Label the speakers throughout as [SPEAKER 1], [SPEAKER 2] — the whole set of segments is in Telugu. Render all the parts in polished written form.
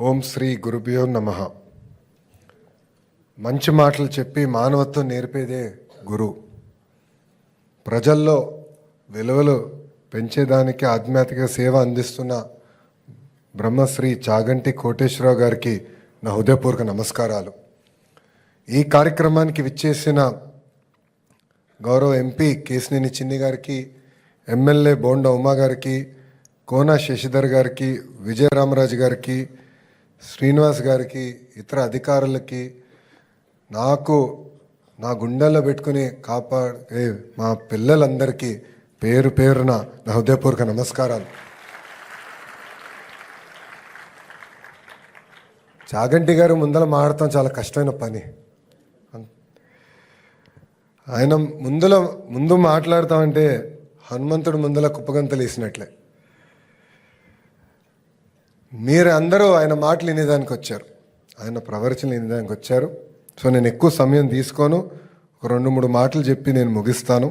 [SPEAKER 1] ఓం శ్రీ గురుభ్యో నమః. మంచి మాటలు చెప్పి మానవత్వం నేర్పేదే గురువు. ప్రజల్లో విలువలు పెంచేదానికి ఆధ్యాత్మిక సేవ అందిస్తున్న బ్రహ్మశ్రీ చాగంటి కోటేశ్వరరావు గారికి నా హృదయపూర్వక నమస్కారాలు. ఈ కార్యక్రమానికి విచ్చేసిన గౌరవ ఎంపీ కేశినేని చిన్ని గారికి, ఎమ్మెల్యే బోండా ఉమా గారికి, కోన శశిధర్ గారికి, విజయరామరాజు గారికి, శ్రీనివాస్ గారికి, ఇతర అధికారులకి, నాకు నా గుండెల్లో పెట్టుకుని కాపాడే మా పిల్లలందరికీ పేరు పేరున నా హృదయపూర్వక నమస్కారాలు. చాగంటి గారు ముందర మాడటం చాలా కష్టమైన పని. ఆయన ముందు మాట్లాడతామంటే హనుమంతుడు ముందల కుప్పగంతలు వేసినట్లే. మీరు అందరూ ఆయన మాటలు వినేదానికి వచ్చారు, ఆయన ప్రవచనలు వినేదానికి వచ్చారు. సో నేను ఎక్కువ సమయం తీసుకోను, ఒక 2-3 మాటలు చెప్పి నేను ముగిస్తాను.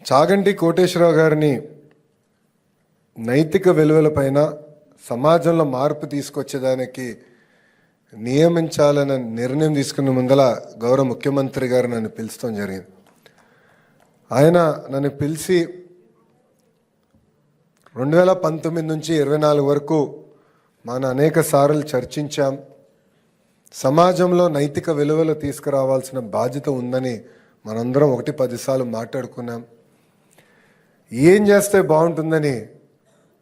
[SPEAKER 1] చాగంటి కోటేశ్వరరావు గారిని నైతిక విలువలపైన సమాజంలో మార్పు తీసుకొచ్చేదానికి నియమించాలన్న నిర్ణయం తీసుకున్న ముందల గౌరవ ముఖ్యమంత్రి గారు నన్ను పిలుస్తాం జరిగింది. ఆయన నన్ను పిలిచి 2019 నుంచి 24 వరకు మన అనేక సార్లు చర్చించాం. సమాజంలో నైతిక విలువలు తీసుకురావాల్సిన బాధ్యత ఉందని మనందరం 1-10 సార్లు మాట్లాడుకున్నాం. ఏం చేస్తే బాగుంటుందని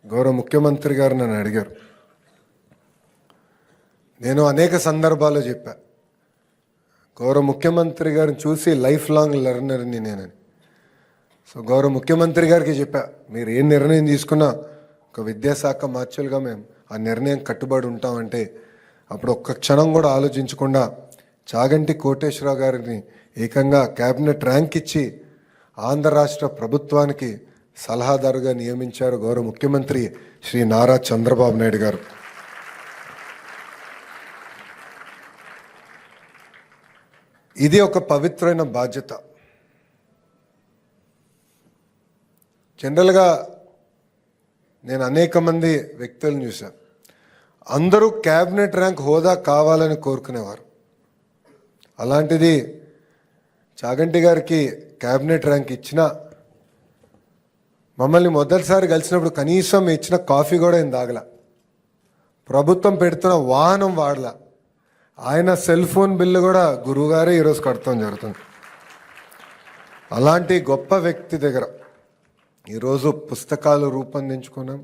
[SPEAKER 1] గౌరవ ముఖ్యమంత్రి గారు నన్ను అడిగారు. నేను అనేక సందర్భాల్లో చెప్పా, గౌరవ ముఖ్యమంత్రి గారిని చూసి లైఫ్ లాంగ్ లెర్నర్ని నేనని. సో గౌరవ ముఖ్యమంత్రి గారికి చెప్పా, మీరు ఏ నిర్ణయం తీసుకున్నా ఒక విద్యాశాఖ మార్చులుగా మేము ఆ నిర్ణయం కట్టుబడి ఉంటామంటే, అప్పుడు ఒక్క క్షణం కూడా ఆలోచించకుండా చాగంటి కోటేశ్వరరావు గారిని ఏకంగా క్యాబినెట్ ర్యాంక్ ఇచ్చి ఆంధ్ర రాష్ట్ర ప్రభుత్వానికి సలహాదారుగా నియమించారు గౌరవ ముఖ్యమంత్రి శ్రీ నారా చంద్రబాబు నాయుడు గారు. ఇది ఒక పవిత్రమైన బాధ్యత. జనరల్గా నేను అనేక మంది వ్యక్తులను చూశాను, అందరూ క్యాబినెట్ ర్యాంక్ హోదా కావాలని కోరుకునేవారు. అలాంటిది చాగంటి గారికి క్యాబినెట్ ర్యాంక్ ఇచ్చినా మమ్మల్ని మొదటిసారి కలిసినప్పుడు కనీసం ఇచ్చిన కాఫీ కూడా ఏం తాగల, ప్రభుత్వం పెడుతున్న వాహనం వాడలా, ఆయన సెల్ ఫోన్ బిల్లు కూడా గురువుగారే ఈరోజు కడతాం జరుగుతుంది. అలాంటి గొప్ప వ్యక్తి దగ్గర ఈరోజు పుస్తకాలు రూపొందించుకున్నాం.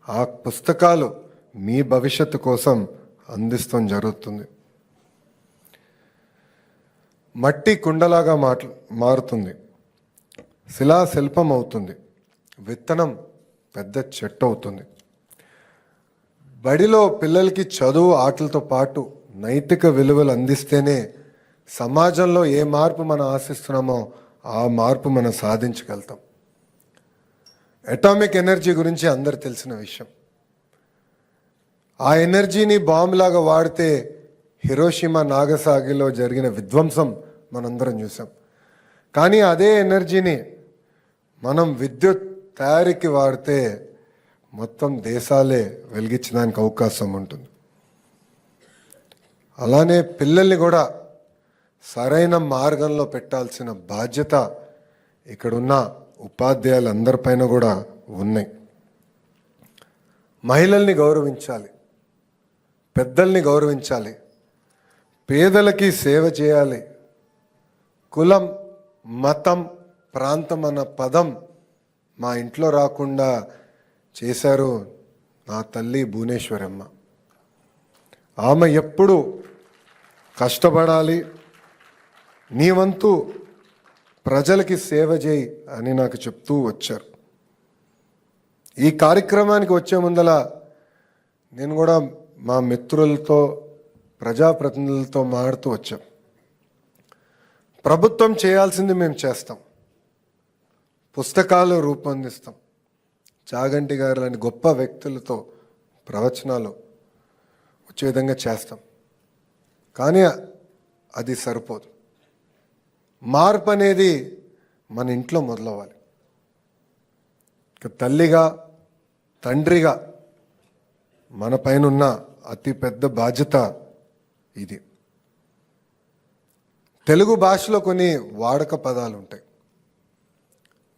[SPEAKER 1] ఆ పుస్తకాలు మీ భవిష్యత్తు కోసం అందిస్తాం జరుగుతుంది. మట్టి కుండలాగా మారుతుంది, శిలా శిల్పం అవుతుంది, విత్తనం పెద్ద చెట్టు అవుతుంది. బడిలో పిల్లలకి చదువు ఆటలతో పాటు నైతిక విలువలు అందిస్తేనే సమాజంలో ఏ మార్పు మనం ఆశిస్తున్నామో ఆ మార్పు మనం సాధించగలుగుతాం. అటామిక్ ఎనర్జీ గురించి అందరు తెలిసిన విషయం. ఆ ఎనర్జీని బాంబులాగా వాడితే హిరోషిమా నాగసాగిలో జరిగిన విధ్వంసం మనందరం చూసాం. కానీ అదే ఎనర్జీని మనం విద్యుత్ తయారీకి వాడితే మొత్తం దేశాలే వెలిగించడానికి అవకాశం ఉంటుంది. అలానే పిల్లల్ని కూడా సరైన మార్గంలో పెట్టాల్సిన బాధ్యత ఇక్కడున్న ఉపాధ్యాయులందరిపైన కూడా ఉన్నాయి. మహిళల్ని గౌరవించాలి, పెద్దల్ని గౌరవించాలి, పేదలకి సేవ చేయాలి. కులం, మతం, ప్రాంతం అన్న పదం మా ఇంట్లో రాకుండా చేశారు నా తల్లి భువనేశ్వరమ్మ. ఆమె ఎప్పుడు కష్టపడాలి, నీ వంతు ప్రజలకి సేవ చేయి అని నాకు చెప్తూ వచ్చారు. ఈ కార్యక్రమానికి వచ్చే ముందల నేను కూడా మా మిత్రులతో, ప్రజాప్రతినిధులతో మాట్లాడుతూ వచ్చాం. ప్రభుత్వం చేయాల్సింది మేము చేస్తాం, పుస్తకాలు రూపొందిస్తాం, చాగంటి గారు లాంటి గొప్ప వ్యక్తులతో ప్రవచనాలు వచ్చే విధంగా చేస్తాం. కానీ అది సరిపోదు. మార్పు అనేది మన ఇంట్లో మొదలవ్వాలి. తల్లిగా, తండ్రిగా మన పైన ఉన్న అతి పెద్ద బాధ్యత ఇది. తెలుగు భాషలో కొన్ని వాడక పదాలు ఉంటాయి.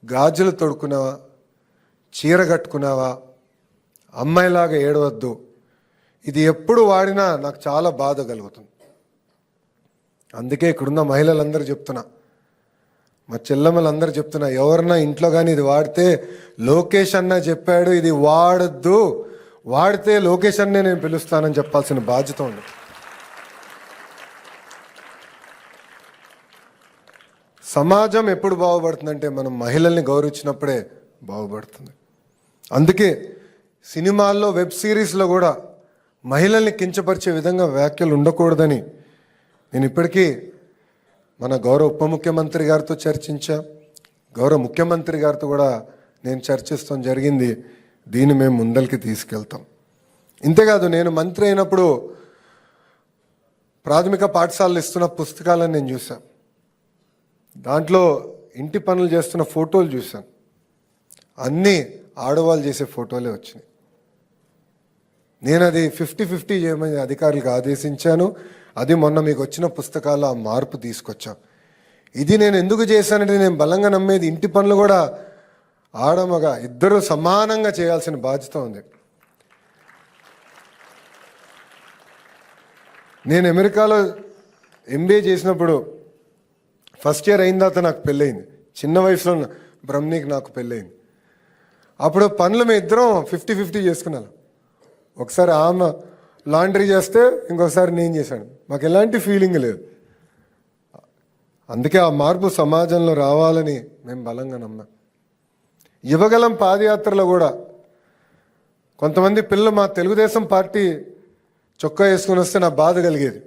[SPEAKER 1] గాజులు తొడుకున్నావా, చీర కట్టుకున్నావా, అమ్మాయిలాగా ఏడవద్దు. ఇది ఎప్పుడు వాడినా నాకు చాలా బాధ కలుగుతుంది. అందుకే ఇక్కడున్న మహిళలందరూ చెప్తున్నా, మా చెల్లెమ్మలందరూ చెప్తున్నా, ఎవరన్నా ఇంట్లో కానీ ఇది వాడితే లోకేష్ అన్న చెప్పాడు ఇది వాడద్దు, వాడితే లోకేష్ అన్నే నేను పిలుస్తానని చెప్పాల్సిన బాధ్యత ఉంది. సమాజం ఎప్పుడు బాగుపడుతుందంటే మనం మహిళల్ని గౌరవించినప్పుడే బాగుపడుతుంది. అందుకే సినిమాల్లో, వెబ్ సిరీస్లో కూడా మహిళల్ని కించపరిచే విధంగా వ్యాఖ్యలు ఉండకూడదని నేను ఇప్పటికీ మన గౌరవ ఉప ముఖ్యమంత్రి గారితో చర్చించా, గౌరవ ముఖ్యమంత్రి గారితో కూడా నేను చర్చిస్తాం జరిగింది. దీన్ని మేము ముందరికి తీసుకెళ్తాం. ఇంతేకాదు, నేను మంత్రి అయినప్పుడు ప్రాథమిక పాఠశాలలు ఇస్తున్న పుస్తకాలను నేను చూశాను. దాంట్లో ఇంటి పనులు చేస్తున్న ఫోటోలు చూశాను. అన్నీ ఆడవాళ్ళు చేసే ఫోటోలే వచ్చినాయి. నేను అది 50-50 చేయమని అధికారులకు ఆదేశించాను. అది మొన్న మీకు వచ్చిన పుస్తకాల్లో ఆ మార్పు తీసుకొచ్చాం. ఇది నేను ఎందుకు చేశానంటే, నేను బలంగా నమ్మేది ఇంటి పనులు కూడా ఆడమగ ఇద్దరు సమానంగా చేయాల్సిన బాధ్యత ఉంది. నేను అమెరికాలో MBA చేసినప్పుడు ఫస్ట్ ఇయర్ అయిన తర్వాత నాకు పెళ్ళయింది. చిన్న వయసులో బ్రహ్మణికి నాకు పెళ్ళయింది. అప్పుడు పనులు మేము ఇద్దరం 50-50 చేసుకున్నాం. ఒకసారి ఆమె లాండ్రీ చేస్తే ఇంకొకసారి నేను చేశాను. మాకు ఎలాంటి ఫీలింగ్ లేదు. అందుకే ఆ మార్పు సమాజంలో రావాలని మేము బలంగా నమ్మాం. యువగలం పాదయాత్రలో కూడా కొంతమంది పిల్లలు మా తెలుగుదేశం పార్టీ చొక్కా వేసుకొని వస్తే నా బాధ కలిగేది.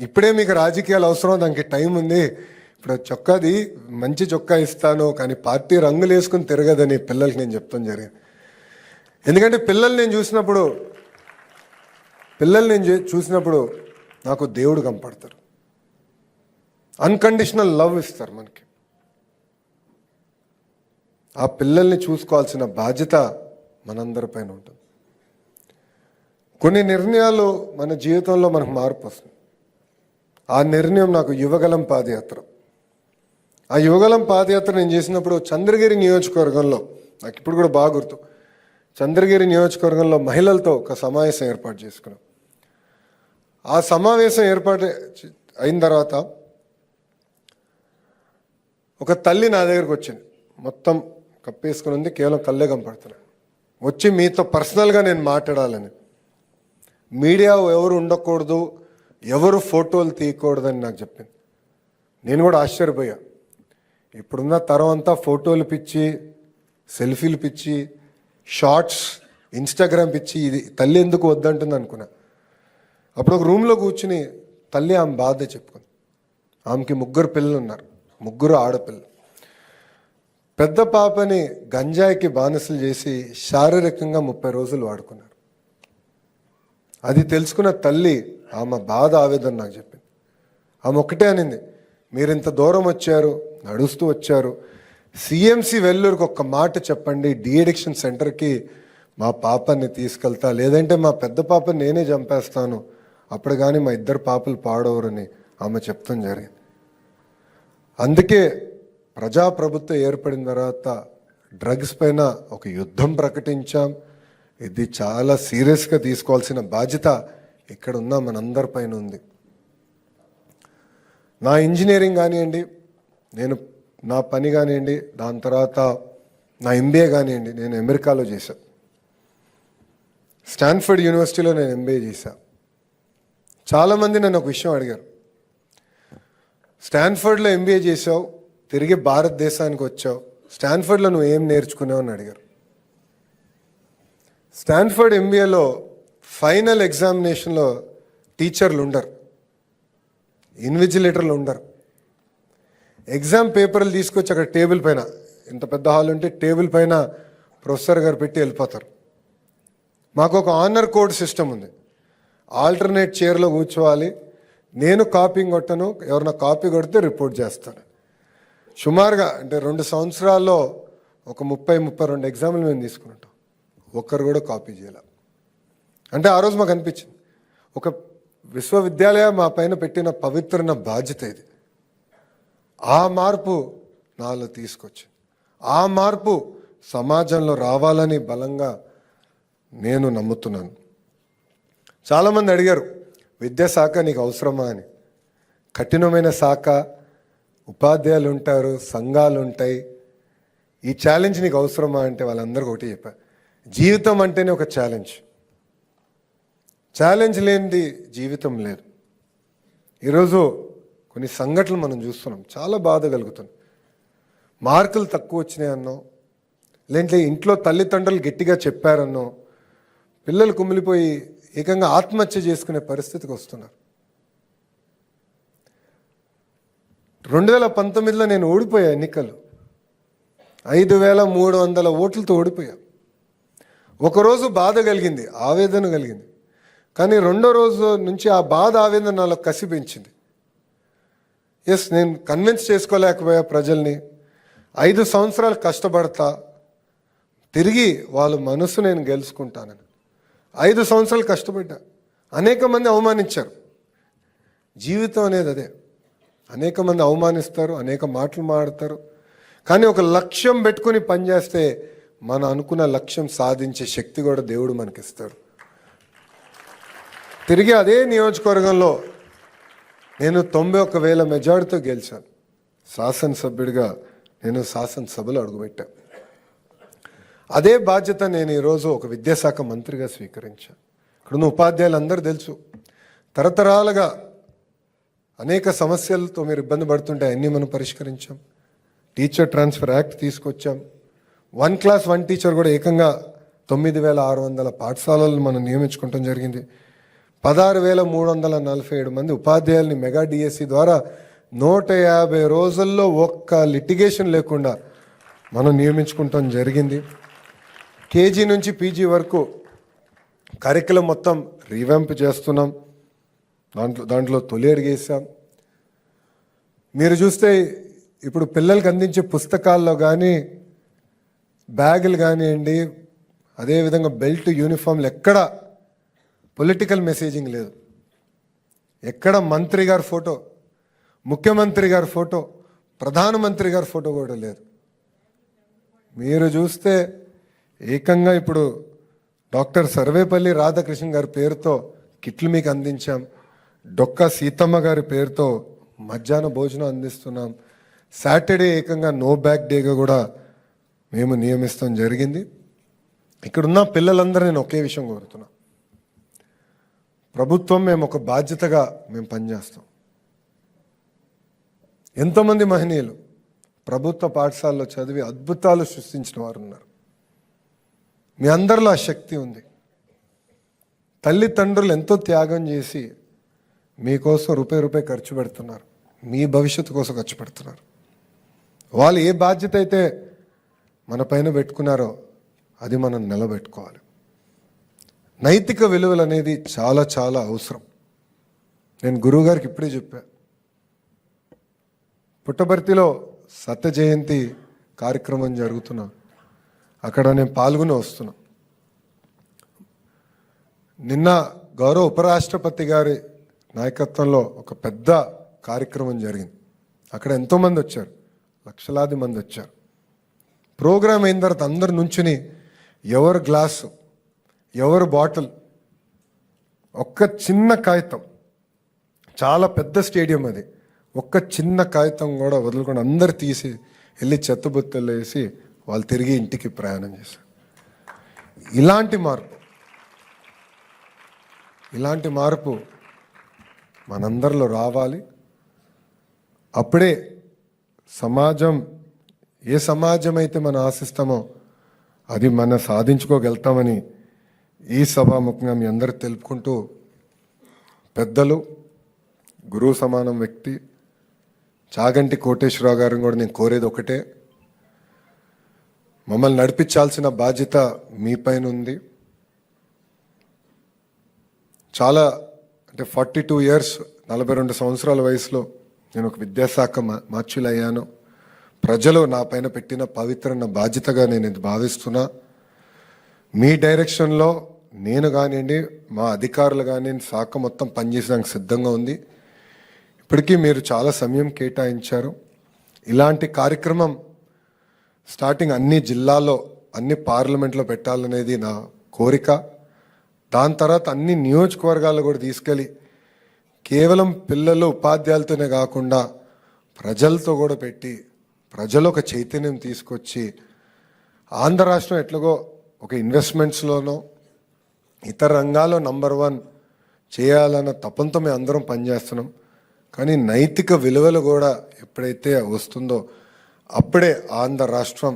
[SPEAKER 1] ఇప్పుడే మీకు రాజకీయాలు అవసరం, దానికి టైం ఉంది, ఇప్పుడు చొక్కాది మంచి చొక్కా ఇస్తాను కానీ పార్టీ రంగులు వేసుకుని తిరగదని పిల్లలకి నేను చెప్తాను జరిగింది. ఎందుకంటే పిల్లల్ని నేను చూసినప్పుడు నాకు దేవుడు కనపడతారు. అన్కండిషనల్ లవ్ ఇస్తారు మనకి. ఆ పిల్లల్ని చూసుకోవాల్సిన బాధ్యత మనందరిపైన ఉంటుంది. కొన్ని నిర్ణయాలు మన జీవితంలో మనకు మార్పు వస్తుంది. ఆ నిర్ణయం నాకు యువగలం పాదయాత్ర. ఆ యువగలం పాదయాత్ర నేను చేసినప్పుడు చంద్రగిరి నియోజకవర్గంలో, నాకు ఇప్పుడు కూడా బాగా గుర్తు, చంద్రగిరి నియోజకవర్గంలో మహిళలతో ఒక సమావేశం ఏర్పాటు చేసుకున్నాం. ఆ సమావేశం ఏర్పాటు అయిన తర్వాత ఒక తల్లి నా దగ్గరకు వచ్చింది. మొత్తం కప్పేసుకుని ఉంది, కేవలం కళ్ళే కనపడుతున్నాయి. వచ్చి మీతో పర్సనల్గా నేను మాట్లాడాలని, మీడియా ఎవరు ఉండకూడదు, ఎవరు ఫోటోలు తీయకూడదని నాకు చెప్పింది. నేను కూడా ఆశ్చర్యపోయా. ఇప్పుడున్న తరం అంతా ఫోటోలు పిచ్చి, సెల్ఫీలు పిచ్చి, షార్ట్స్, ఇన్స్టాగ్రామ్ పిచ్చి. ఇది తల్లి ఎందుకు వద్దంటుంది అనుకున్నా. అప్పుడు ఒక రూమ్లో కూర్చుని తల్లి ఆమె బాధ చెప్పుకుంది. ఆమెకి 3 పిల్లలు ఉన్నారు, 3 ఆడపిల్లలు. పెద్ద పాపని గంజాయికి బానిసలు చేసి శారీరకంగా 30 రోజులు వాడుకున్నారు. అది తెలుసుకున్న తల్లి ఆమె బాధ, ఆవేదన నాకు చెప్పింది. ఆమె ఒక్కటే అనింది, మీరు ఇంత దూరం వచ్చారు, నడుస్తూ వచ్చారు, CMC వెల్లూరుకి ఒక్క మాట చెప్పండి, డీఅడిక్షన్ సెంటర్కి మా పాపని తీసుకెళ్తా, లేదంటే మా పెద్ద పాపని నేనే చంపేస్తాను, అప్పుడు కానీ మా 2 పాపలు పాడవరని ఆమె చెప్తాం జరిగింది. అందుకే ప్రజాప్రభుత్వం ఏర్పడిన తర్వాత డ్రగ్స్ పైన ఒక యుద్ధం ప్రకటించాం. ఇది చాలా సీరియస్గా తీసుకోవాల్సిన బాధ్యత ఇక్కడ ఉన్న మనందరిపైన ఉంది. నా ఇంజనీరింగ్ కానివ్వండి, నా పని కానివ్వండి, దాని తర్వాత నా MBA కానివ్వండి, నేను అమెరికాలో చేశాను. స్టాన్ఫర్డ్ యూనివర్సిటీలో నేను MBA చేశాను. చాలామంది నన్ను ఒక విషయం అడిగారు, స్టాన్ఫర్డ్లో MBA చేసావు, తిరిగి భారతదేశానికి వచ్చావు, స్టాన్ఫర్డ్లో నువ్వు ఏం నేర్చుకున్నావు అని అడిగారు. స్టాన్ఫర్డ్ MBAలో ఫైనల్ ఎగ్జామినేషన్లో టీచర్లు ఉండరు, ఇన్విజిలేటర్లు ఉండరు. ఎగ్జామ్ పేపర్లు తీసుకొచ్చి అక్కడ టేబుల్ పైన, ఇంత పెద్ద హాల్ ఉంటే టేబుల్ పైన ప్రొఫెసర్ గారు పెట్టి వెళ్ళిపోతారు. మాకు ఒక ఆనర్ కోడ్ సిస్టమ్ ఉంది. ఆల్టర్నేట్ చైర్లో కూర్చోవాలి. నేను కాపీంగ్ కొట్టను, ఎవరైనా కాపీ కొడితే రిపోర్ట్ చేస్తాను. సుమారుగా అంటే 2 సంవత్సరాల్లో ఒక 30-32 ఎగ్జామ్లు మేము తీసుకుంటాం. ఒక్కరు కూడా కాపీ చేయాలి. అంటే ఆ రోజు మాకు అనిపించింది ఒక విశ్వవిద్యాలయం మా పైన పెట్టిన పవిత్రమైన బాధ్యత ఇది. ఆ మార్పు నాలో తీసుకొచ్చింది. ఆ మార్పు సమాజంలో రావాలని బలంగా నేను నమ్ముతున్నాను. చాలామంది అడిగారు, విద్యాశాఖ నీకు అవసరమా అని. కఠినమైన శాఖ, ఉపాధ్యాయులు ఉంటారు, సంఘాలు ఉంటాయి. ఈ ఛాలెంజ్ నీకు అవసరమా అంటే వాళ్ళందరికీ ఒకటి చెప్పా, జీవితం అంటేనే ఒక ఛాలెంజ్. ఛాలెంజ్ లేనిది జీవితం లేదు. ఈరోజు కొన్ని సంఘటనలు మనం చూస్తున్నాం, చాలా బాధ కలుగుతుంది. మార్కులు తక్కువ వచ్చినాయన్నో, లేదంటే ఇంట్లో తల్లిదండ్రులు గట్టిగా చెప్పారన్నో పిల్లలు కుమిలిపోయి ఏకంగా ఆత్మహత్య చేసుకునే పరిస్థితికి వస్తున్నారు. 2019లో నేను ఓడిపోయా ఎన్నికలు, 5300 ఓట్లతో ఓడిపోయా. ఒకరోజు బాధ కలిగింది, ఆవేదన కలిగింది. కానీ రెండో రోజు నుంచి ఆ బాధ, ఆవేదన నాలో కసి పెంచింది. నేను కన్విన్స్ చేసుకోలేకపోయా ప్రజల్ని. 5 సంవత్సరాలు కష్టపడతా, తిరిగి వాళ్ళ మనసు నేను గెలుచుకుంటానని 5 సంవత్సరాలు కష్టపడ్డా. అనేక మంది అవమానించారు. జీవితం అనేది అదే, అనేక మంది అవమానిస్తారు, అనేక మాటలు మాడతారు. కానీ ఒక లక్ష్యం పెట్టుకుని పనిచేస్తే మనం అనుకున్న లక్ష్యం సాధించే శక్తి కూడా దేవుడు మనకిస్తాడు. తిరిగి అదే నియోజకవర్గంలో నేను 91,000 మెజార్టీతో గెలిచాను. శాసనసభ్యుడిగా నేను శాసనసభలో అడుగుపెట్టాను. అదే బాధ్యత నేను ఈరోజు ఒక విద్యాశాఖ మంత్రిగా స్వీకరించాను. ఇక్కడున్న ఉపాధ్యాయులు అందరూ తెలుసు, తరతరాలుగా అనేక సమస్యలతో మీరు ఇబ్బంది పడుతుంటే అన్నీ మనం పరిష్కరించాం. టీచర్ ట్రాన్స్ఫర్ యాక్ట్ తీసుకొచ్చాం. 1 క్లాస్ 1 టీచర్ కూడా ఏకంగా 9,600 పాఠశాలలను మనం నియమించుకోవటం జరిగింది. 16,347 మంది ఉపాధ్యాయుల్ని మెగా డిఎస్సి ద్వారా 150 రోజుల్లో ఒక్క లిటిగేషన్ లేకుండా మనం నియమించుకుంటాం జరిగింది. కేజీ నుంచి పీజీ వరకు కరికులం మొత్తం రీవ్యాంప్ చేస్తున్నాం. దాంట్లో తొలి అడిగేసాం. మీరు చూస్తే ఇప్పుడు పిల్లలకి అందించే పుస్తకాల్లో కానీ, బ్యాగులు కానివ్వండి, అదేవిధంగా బెల్ట్, యూనిఫామ్లు ఎక్కడ పొలిటికల్ మెసేజింగ్ లేదు. ఎక్కడ మంత్రి గారి ఫోటో, ముఖ్యమంత్రి గారి ఫోటో, ప్రధానమంత్రి గారి ఫోటో కూడా లేదు. మీరు చూస్తే ఏకంగా ఇప్పుడు డాక్టర్ సర్వేపల్లి రాధాకృష్ణ గారి పేరుతో కిట్లు మీకు అందించాం. డొక్కా సీతమ్మ గారి పేరుతో మధ్యాహ్న భోజనం అందిస్తున్నాం. సాటర్డే ఏకంగా నో బ్యాక్ డేగా కూడా మేము నియమిస్తాం జరిగింది. ఇక్కడున్న పిల్లలందరూ నేను ఒకే విషయం కోరుతున్నా, ప్రభుత్వం మేము ఒక బాధ్యతగా మేము పనిచేస్తాం. ఎంతోమంది మహనీయులు ప్రభుత్వ పాఠశాలలో చదివి అద్భుతాలు సృష్టించిన వారు ఉన్నారు. మీ అందరిలో ఆ శక్తి ఉంది. తల్లిదండ్రులు ఎంతో త్యాగం చేసి మీకోసం రూపాయి ఖర్చు పెడుతున్నారు, మీ భవిష్యత్తు కోసం ఖర్చు పెడుతున్నారు. వాళ్ళు ఏ బాధ్యత అయితే మన పైన పెట్టుకున్నారో అది మనం నిలబెట్టుకోవాలి. నైతిక విలువలు అనేది చాలా చాలా అవసరం. నేను గురువుగారికి ఇప్పుడే చెప్పా, పుట్టపర్తిలో సత్య జయంతి కార్యక్రమం జరుగుతున్నా, అక్కడ నేను పాల్గొని వస్తున్నా. నిన్న గౌరవ ఉపరాష్ట్రపతి గారి నాయకత్వంలో ఒక పెద్ద కార్యక్రమం జరిగింది. అక్కడ ఎంతోమంది వచ్చారు, లక్షలాది మంది వచ్చారు. ప్రోగ్రాం అయిన తర్వాత అందరు నుంచుని ఎవరు గ్లాసు, ఎవరు బాటిల్, ఒక్క చిన్న కాగితం, చాలా పెద్ద స్టేడియం అది, ఒక్క చిన్న కాగితం కూడా వదులుకొని అందరు తీసి వెళ్ళి చెత్తబుత్తల్లో వేసి వాళ్ళు తిరిగి ఇంటికి ప్రయాణం చేశారు. ఇలాంటి మార్పు మనందరిలో రావాలి. అప్పుడే సమాజం, ఏ సమాజం అయితే మనం ఆశిస్తామో అది మనం సాధించుకోగలుగుతామని ఈ సభాముఖంగా మీ అందరూ తెలుపుకుంటూ, పెద్దలు, గురువు సమానం వ్యక్తి చాగంటి కోటేశ్వరరావు గారిని కూడా నేను కోరేది ఒకటే, మమ్మల్ని నడిపించాల్సిన బాధ్యత మీ పైన ఉంది. చాలా అంటే 42 ఇయర్స్, 42 సంవత్సరాల వయసులో నేను ఒక విద్యాశాఖ మార్చులయ్యాను. ప్రజలు నా పైన పెట్టిన పవిత్రమైన బాధ్యతగా నేను ఇది భావిస్తున్నా. మీ డైరెక్షన్లో నేను కానివ్వండి, మా అధికారులు కానివ్వండి, శాఖ మొత్తం పనిచేసడానికి సిద్ధంగా ఉంది. ఇప్పటికీ మీరు చాలా సమయం కేటాయించారు. ఇలాంటి కార్యక్రమం స్టార్టింగ్ అన్ని జిల్లాల్లో, అన్ని పార్లమెంట్లో పెట్టాలనేది నా కోరిక. దాని తర్వాత అన్ని నియోజకవర్గాల్లో కూడా తీసుకెళ్ళి కేవలం పిల్లలు ఉపాధ్యాయులతోనే కాకుండా ప్రజలతో కూడా పెట్టి ప్రజలు ఒక చైతన్యం తీసుకొచ్చి ఆంధ్ర రాష్ట్రం ఎట్లాగో ఒక ఇన్వెస్ట్మెంట్స్లోనో ఇతర రంగాల్లో నంబర్ 1 చేయాలన్న తపంతో మేము అందరం పనిచేస్తున్నాం. కానీ నైతిక విలువలు కూడా ఎప్పుడైతే వస్తుందో అప్పుడే ఆంధ్ర రాష్ట్రం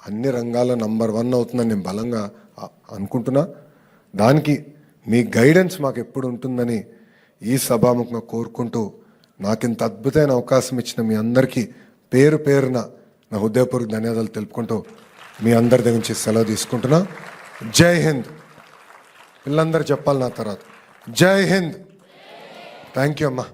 [SPEAKER 1] అన్ని రంగాల్లో నంబర్ 1 అవుతుందని నేను బలంగా అనుకుంటున్నా. దానికి మీ గైడెన్స్ మాకు ఎప్పుడు ఉంటుందని ఈ సభాముఖంగా కోరుకుంటూ నాకు ఇంత అద్భుతమైన అవకాశం ఇచ్చిన మీ అందరికీ పేరు పేరున నా హృదయపూర్వక ధన్యవాదాలు తెలుపుకుంటూ మీ అందరి దగ్గర నుంచి సెలవు తీసుకుంటున్నా. జై హింద్. పిల్లలందరూ చెప్పాలి నా తర్వాత. జై హింద్. థ్యాంక్ యూ అమ్మా.